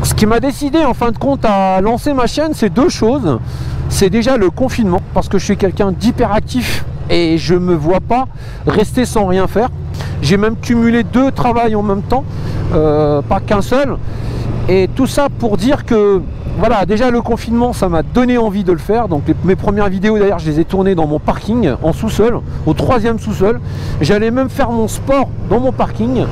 Ce qui m'a décidé en fin de compte à lancer ma chaîne, c'est deux choses. C'est déjà le confinement, parce que je suis quelqu'un d'hyperactif et je me vois pas rester sans rien faire. J'ai même cumulé deux travails en même temps, pas qu'un seul. Et tout ça pour dire que voilà, déjà le confinement, ça m'a donné envie de le faire. Donc mes premières vidéos d'ailleurs, je les ai tournées dans mon parking, en sous-sol, au 3e sous-sol. J'allais même faire mon sport dans mon parking.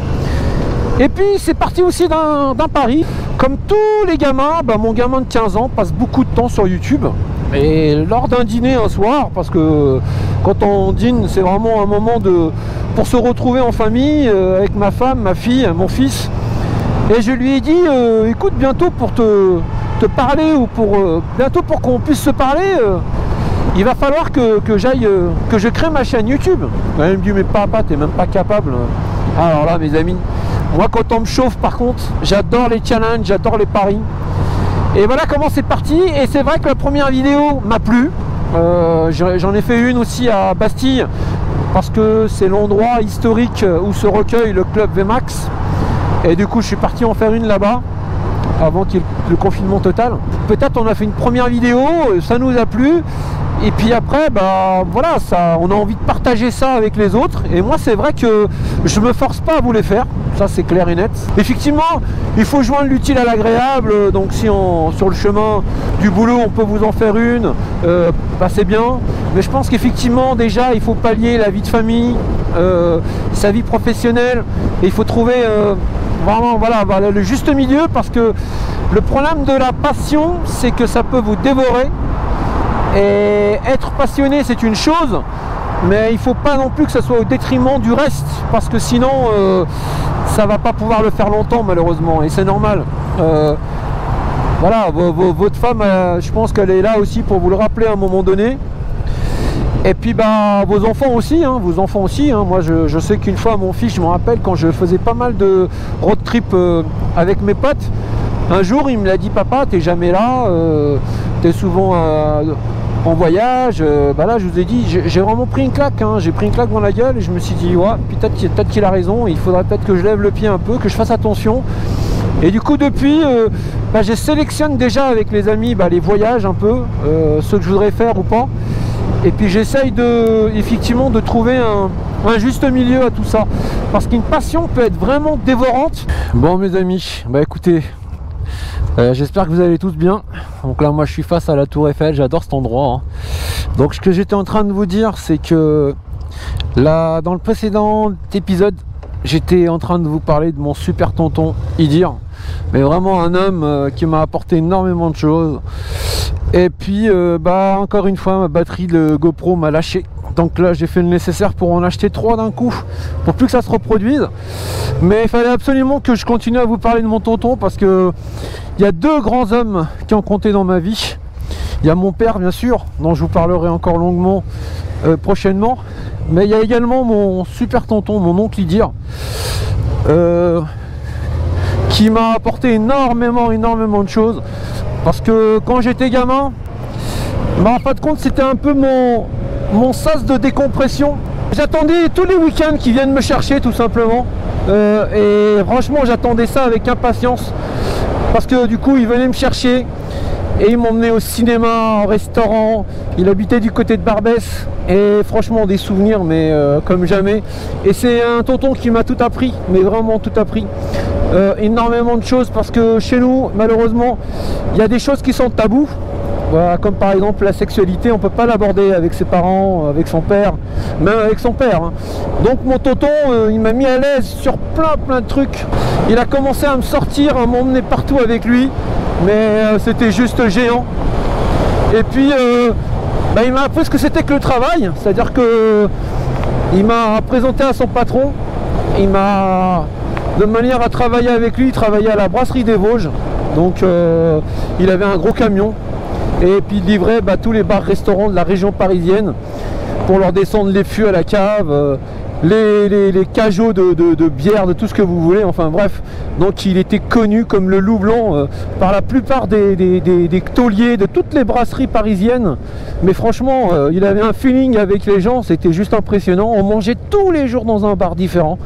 Et puis c'est parti aussi d'un pari. Comme tous les gamins, mon gamin de 15 ans passe beaucoup de temps sur YouTube. Et lors d'un dîner un soir, parce que quand on dîne, c'est vraiment un moment pour se retrouver en famille, avec ma femme, ma fille, mon fils. Et je lui ai dit, écoute, bientôt pour te parler, ou bientôt pour qu'on puisse se parler, il va falloir que je crée ma chaîne YouTube. Il me dit, mais papa, t'es même pas capable. Alors là, mes amis, moi quand on me chauffe, par contre, j'adore les challenges, j'adore les paris. Et voilà comment c'est parti. Et c'est vrai que la première vidéo m'a plu. J'en ai fait une aussi à Bastille, parce que c'est l'endroit historique où se recueille le club VMAX. Et du coup, je suis parti en faire une là-bas, avant qu'il y ait le confinement total. Peut-être on a fait une première vidéo, ça nous a plu. Et puis après, voilà, on a envie de partager ça avec les autres. Et moi, c'est vrai que je me force pas à vous les faire. Ça, c'est clair et net. Effectivement, il faut joindre l'utile à l'agréable. Donc, si sur le chemin du boulot, on peut vous en faire une, c'est bien. Mais je pense qu'effectivement, déjà, il faut pallier la vie de famille, sa vie professionnelle. Et il faut trouver vraiment voilà, le juste milieu. Parce que le problème de la passion, c'est que ça peut vous dévorer. Et être passionné, c'est une chose, mais il ne faut pas non plus que ça soit au détriment du reste, parce que sinon ça va pas pouvoir le faire longtemps, malheureusement, et c'est normal. Voilà, votre femme, je pense qu'elle est là aussi pour vous le rappeler à un moment donné. Et puis vos enfants aussi, Moi je sais qu'une fois, mon fils, je me rappelle quand je faisais pas mal de road trip avec mes potes, un jour il me l'a dit, papa, t'es jamais là, t'es souvent en voyage. Là je vous ai dit, j'ai vraiment pris une claque, j'ai pris une claque dans la gueule, et je me suis dit, ouais, peut-être qu'il a raison, il faudra peut-être que je lève le pied un peu, que je fasse attention. Et du coup depuis, je sélectionne déjà avec les amis les voyages un peu, ceux que je voudrais faire ou pas. Et puis j'essaye effectivement de trouver un juste milieu à tout ça, parce qu'une passion peut être vraiment dévorante. Bon mes amis, écoutez, j'espère que vous allez tous bien. Donc là moi je suis face à la tour Eiffel, j'adore cet endroit. Donc ce que j'étais en train de vous dire, c'est que là dans le précédent épisode, j'étais en train de vous parler de mon super tonton Idir, mais vraiment un homme qui m'a apporté énormément de choses. Et puis encore une fois, ma batterie de GoPro m'a lâché. Donc là j'ai fait le nécessaire pour en acheter 3 d'un coup, pour plus que ça se reproduise. Mais il fallait absolument que je continue à vous parler de mon tonton, parce que il y a 2 grands hommes qui ont compté dans ma vie. Il y a mon père bien sûr, dont je vous parlerai encore longuement prochainement. Mais il y a également mon super tonton, mon oncle Idir, qui m'a apporté énormément de choses. Parce que quand j'étais gamin, en fin de compte c'était un peu mon sas de décompression. J'attendais tous les week-ends qu'ils viennent me chercher tout simplement. Et franchement j'attendais ça avec impatience. Parce que du coup ils venaient me chercher et ils m'emmenaient au cinéma, au restaurant. Il habitait du côté de Barbès. Et franchement des souvenirs mais comme jamais. Et c'est un tonton qui m'a tout appris, mais vraiment tout appris. Énormément de choses, parce que chez nous malheureusement il y a des choses qui sont tabous. Voilà, comme par exemple la sexualité, on peut pas l'aborder avec ses parents, avec son père, même avec son père. Donc mon tonton, il m'a mis à l'aise sur plein de trucs. Il a commencé à me sortir, à m'emmener partout avec lui, mais c'était juste géant. Et puis il m'a appris ce que c'était que le travail, c'est-à-dire que il m'a présenté à son patron, il m'a, de manière à travailler avec lui, il travaillait à la brasserie des Vosges. Donc il avait un gros camion. Et puis il livrait tous les bars-restaurants de la région parisienne pour leur descendre les fûts à la cave, les cajots de bière, de tout ce que vous voulez, enfin bref. Donc il était connu comme le loup blanc par la plupart des tauliers de toutes les brasseries parisiennes. Mais franchement, il avait un feeling avec les gens, c'était juste impressionnant. On mangeait tous les jours dans un bar différent.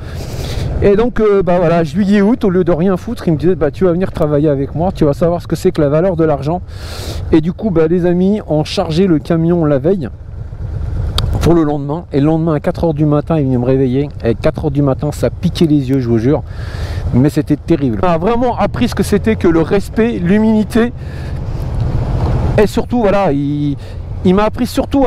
Et donc voilà, juillet août, au lieu de rien foutre, il me disait tu vas venir travailler avec moi, tu vas savoir ce que c'est que la valeur de l'argent. Et du coup les amis ont chargé le camion la veille pour le lendemain, et le lendemain à 4 h du matin il vient me réveiller, et à 4 h du matin ça piquait les yeux, je vous jure, mais c'était terrible. On a vraiment appris ce que c'était que le respect, l'humilité, et surtout voilà, il m'a appris surtout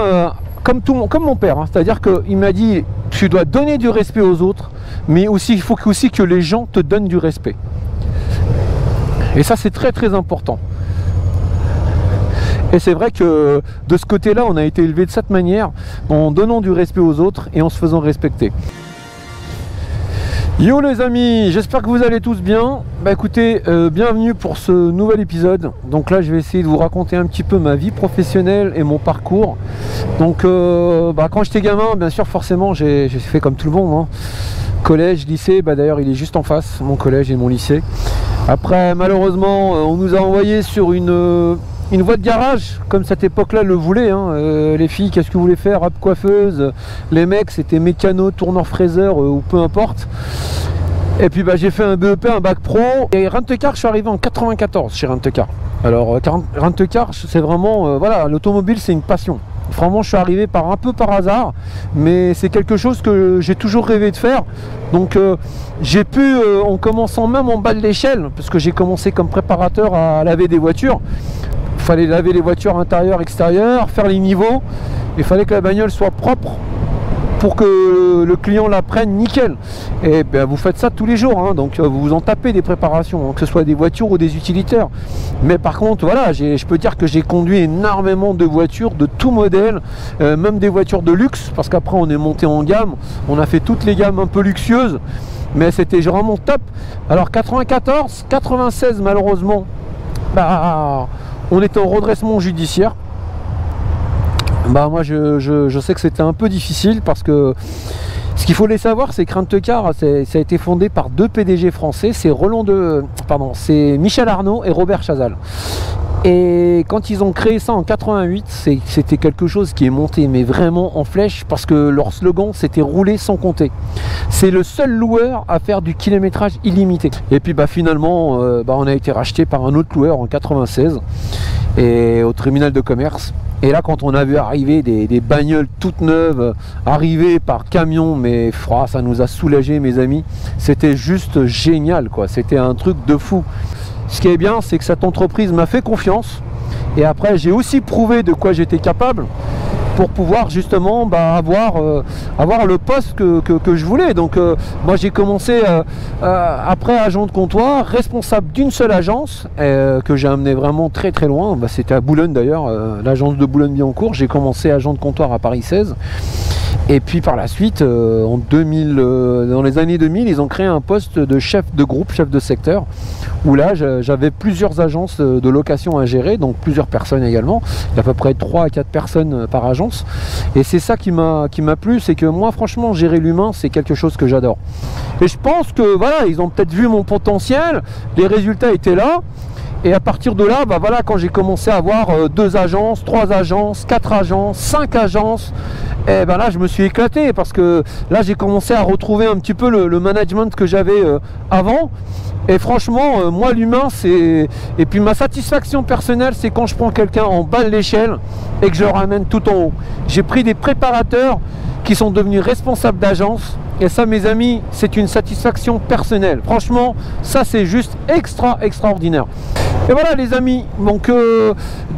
comme mon père, hein, c'est-à-dire qu'il m'a dit tu dois donner du respect aux autres, mais aussi il faut aussi que les gens te donnent du respect, et ça c'est très très important. Et c'est vrai que de ce côté-là, on a été élevé de cette manière, en donnant du respect aux autres et en se faisant respecter. Yo les amis, j'espère que vous allez tous bien. Écoutez, bienvenue pour ce nouvel épisode. Donc là, je vais essayer de vous raconter un petit peu ma vie professionnelle et mon parcours. Donc quand j'étais gamin, bien sûr, forcément, j'ai fait comme tout le monde, hein. Collège, lycée, d'ailleurs il est juste en face, mon collège et mon lycée. Après, malheureusement, on nous a envoyés sur une voie de garage, comme cette époque-là le voulait, hein. Les filles, qu'est-ce que vous voulez faire? Rap coiffeuse. Les mecs, c'était mécano, tourneur fraiseur ou peu importe. Et puis j'ai fait un BEP, un bac pro. Et Rent-A-Car, je suis arrivé en 94 chez Rent-A-Car. Alors Rent-A-Car, c'est vraiment, voilà, l'automobile c'est une passion. Vraiment, je suis arrivé un peu par hasard, mais c'est quelque chose que j'ai toujours rêvé de faire. Donc j'ai pu, en commençant même en bas de l'échelle, parce que j'ai commencé comme préparateur à laver des voitures. Il fallait laver les voitures intérieures, extérieures, faire les niveaux. Il fallait que la bagnole soit propre pour que le client la prenne nickel. Et vous faites ça tous les jours, hein, donc vous vous en tapez des préparations, hein, que ce soit des voitures ou des utilitaires. Mais par contre, voilà, je peux dire que j'ai conduit énormément de voitures de tout modèle, même des voitures de luxe, parce qu'après on est monté en gamme, on a fait toutes les gammes un peu luxueuses, mais c'était vraiment top. Alors 94, 96 malheureusement, on était en redressement judiciaire. Moi je sais que c'était un peu difficile, parce que ce qu'il faut les savoir, c'est que Rent-A-Car, ça a été fondé par deux PDG français, c'est Michel Arnaud et Robert Chazal. Et quand ils ont créé ça en 88, c'était quelque chose qui est monté mais vraiment en flèche, parce que leur slogan c'était rouler sans compter. C'est le seul loueur à faire du kilométrage illimité. Et puis finalement on a été racheté par un autre loueur en 96 et au tribunal de commerce. Et là, quand on a vu arriver des bagnoles toutes neuves, arrivées par camion, mais ça nous a soulagés, mes amis. C'était juste génial, quoi. C'était un truc de fou. Ce qui est bien, c'est que cette entreprise m'a fait confiance. Et après, j'ai aussi prouvé de quoi j'étais capable pour pouvoir justement avoir le poste que je voulais. Donc moi j'ai commencé après agent de comptoir, responsable d'une seule agence que j'ai amené vraiment très très loin. C'était à Boulogne d'ailleurs, l'agence de Boulogne-Billancourt. J'ai commencé agent de comptoir à Paris 16. Et puis par la suite, en 2000, dans les années 2000, ils ont créé un poste de chef de groupe, chef de secteur, où là j'avais plusieurs agences de location à gérer, donc plusieurs personnes également. Il y a à peu près 3 à 4 personnes par agence. Et c'est ça qui m'a plu, c'est que moi franchement gérer l'humain c'est quelque chose que j'adore. Et je pense que voilà, ils ont peut-être vu mon potentiel, les résultats étaient là. Et à partir de là, quand j'ai commencé à avoir 2 agences, 3 agences, 4 agences, 5 agences, et là je me suis éclaté, parce que là j'ai commencé à retrouver un petit peu le management que j'avais avant. Et franchement, moi l'humain c'est... Et puis ma satisfaction personnelle, c'est quand je prends quelqu'un en bas de l'échelle et que je le ramène tout en haut. J'ai pris des préparateurs qui sont devenus responsables d'agence. Et ça, mes amis, c'est une satisfaction personnelle. Franchement, ça c'est juste extraordinaire. Et voilà les amis, donc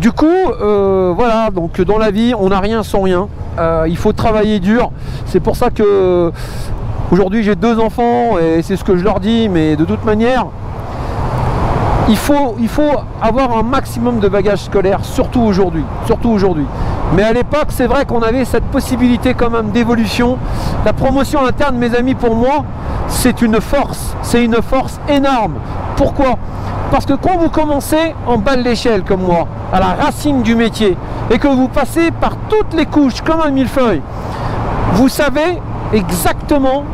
du coup, voilà, donc dans la vie, on n'a rien sans rien. Il faut travailler dur. C'est pour ça que aujourd'hui j'ai 2 enfants et c'est ce que je leur dis, mais de toute manière, il faut avoir un maximum de bagages scolaires, surtout aujourd'hui. Mais à l'époque, c'est vrai qu'on avait cette possibilité quand même d'évolution. La promotion interne, mes amis, pour moi, c'est une force énorme. Pourquoi? Parce que quand vous commencez en bas de l'échelle comme moi, à la racine du métier, et que vous passez par toutes les couches comme un millefeuille, vous savez exactement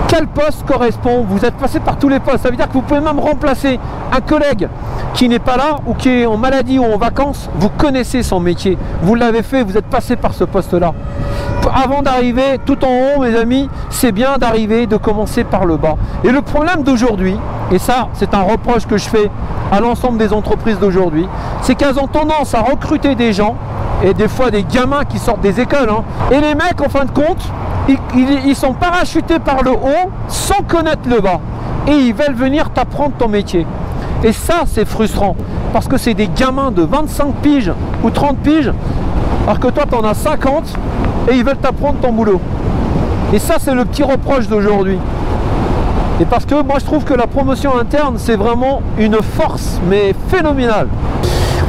quel poste correspond. Vous êtes passé par tous les postes. Ça veut dire que vous pouvez même remplacer un collègue qui n'est pas là ou qui est en maladie ou en vacances. Vous connaissez son métier, vous l'avez fait, vous êtes passé par ce poste là. avant d'arriver tout en haut, mes amis, c'est bien d'arriver, de commencer par le bas. Et le problème d'aujourd'hui, et ça c'est un reproche que je fais à l'ensemble des entreprises d'aujourd'hui, c'est qu'elles ont tendance à recruter des gens, et des fois des gamins qui sortent des écoles, hein, et les mecs en fin de compte, ils sont parachutés par le haut sans connaître le bas. Et ils veulent venir t'apprendre ton métier. Et ça c'est frustrant, parce que c'est des gamins de 25 piges ou 30 piges, alors que toi tu en as 50 et ils veulent t'apprendre ton boulot. Et ça c'est le petit reproche d'aujourd'hui. Et parce que moi je trouve que la promotion interne c'est vraiment une force mais phénoménale.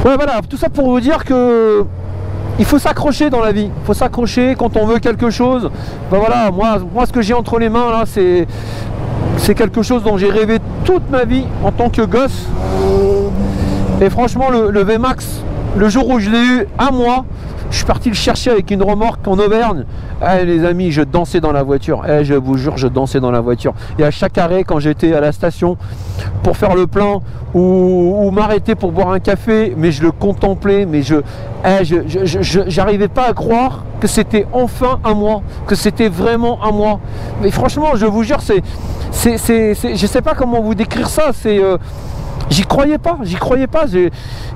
Ouais, voilà, tout ça pour vous dire que il faut s'accrocher dans la vie, il faut s'accrocher quand on veut quelque chose. Ben voilà, moi ce que j'ai entre les mains là, c'est quelque chose dont j'ai rêvé toute ma vie en tant que gosse. Et franchement le VMAX, le jour où je l'ai eu à moi, je suis parti le chercher avec une remorque en Auvergne. Eh, les amis, je dansais dans la voiture. Eh, je vous jure, je dansais dans la voiture. Et à chaque arrêt, quand j'étais à la station pour faire le plein ou m'arrêter pour boire un café, mais je le contemplais, mais j'arrivais pas à croire que c'était enfin à moi, que c'était vraiment à moi. Mais franchement, je vous jure, je sais pas comment vous décrire ça. J'y croyais pas.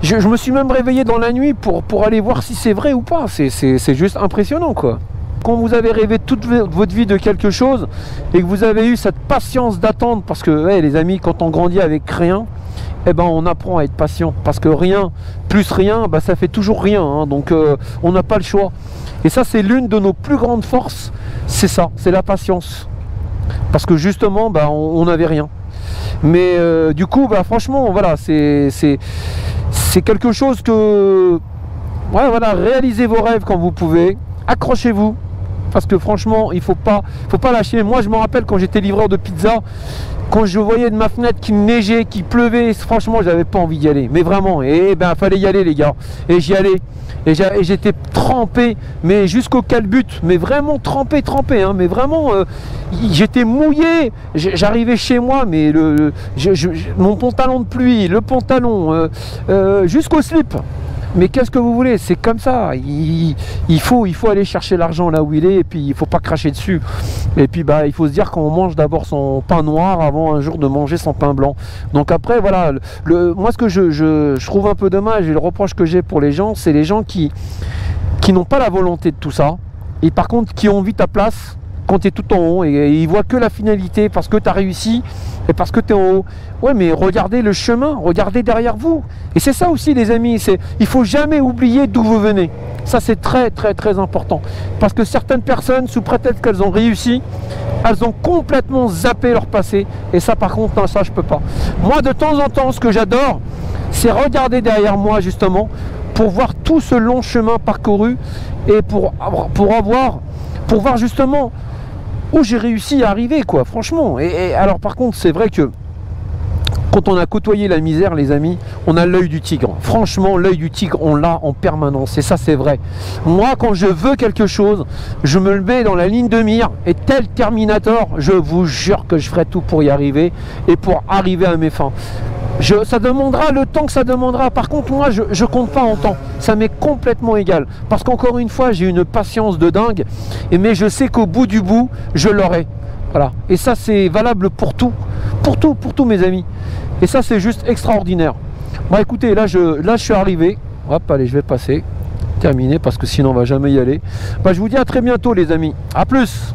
Je me suis même réveillé dans la nuit pour aller voir si c'est vrai ou pas. C'est juste impressionnant, quoi. Quand vous avez rêvé toute votre vie de quelque chose et que vous avez eu cette patience d'attendre, parce que les amis, quand on grandit avec rien, eh ben on apprend à être patient, parce que rien plus rien, bah, ça fait toujours rien, hein. Donc on n'a pas le choix. Et ça c'est l'une de nos plus grandes forces, c'est ça, c'est la patience, parce que justement bah, on n'avait rien. Mais du coup bah, franchement voilà, c'est quelque chose que ouais, voilà, réalisez vos rêves quand vous pouvez, accrochez-vous, parce que franchement il faut pas lâcher. Moi je me rappelle quand j'étais livreur de pizza, quand je voyais de ma fenêtre qu'il neigeait, qu'il pleuvait, franchement j'avais pas envie d'y aller, mais vraiment. Et ben fallait y aller les gars, et j'y allais, et j'étais trempé, mais jusqu'au calbut, mais vraiment trempé, hein, mais vraiment j'étais mouillé. J'arrivais chez moi, mais mon pantalon de pluie, le pantalon jusqu'au slip. Mais qu'est-ce que vous voulez, c'est comme ça. Il faut aller chercher l'argent là où il est, et puis il faut pas cracher dessus. Et puis bah il faut se dire qu'on mange d'abord son pain noir avant un jour de manger son pain blanc. Donc après voilà, moi ce que je trouve un peu dommage, et le reproche que j'ai pour les gens, c'est les gens qui n'ont pas la volonté de tout ça, et par contre qui ont envie ta place quand tu es tout en haut, et ils voient que la finalité parce que tu as réussi et parce que tu es en haut. Ouais, mais regardez le chemin, regardez derrière vous. Et c'est ça aussi les amis, il faut jamais oublier d'où vous venez. Ça c'est très important, parce que certaines personnes, sous prétexte qu'elles ont réussi, elles ont complètement zappé leur passé, et ça par contre non, ça je peux pas. Moi de temps en temps, ce que j'adore, c'est regarder derrière moi justement, pour voir tout ce long chemin parcouru, et pour voir justement où j'ai réussi à arriver, quoi, franchement. Et alors par contre c'est vrai que quand on a côtoyé la misère, les amis, on a l'œil du tigre. Franchement, l'œil du tigre, on l'a en permanence. Et ça, c'est vrai. Moi, quand je veux quelque chose, je me le mets dans la ligne de mire. Et tel Terminator, je vous jure que je ferai tout pour y arriver et pour arriver à mes fins. Ça demandera le temps que ça demandera. Par contre, moi, je compte pas en temps. Ça m'est complètement égal. Parce qu'encore une fois, j'ai une patience de dingue. Mais je sais qu'au bout du bout, je l'aurai. Voilà. Et ça, c'est valable pour tout. Pour tout, mes amis. Et ça, c'est juste extraordinaire. Bon, écoutez, là, je suis arrivé. Hop, allez, je vais passer. Terminé, parce que sinon, on va jamais y aller. Bah, je vous dis à très bientôt, les amis. À plus.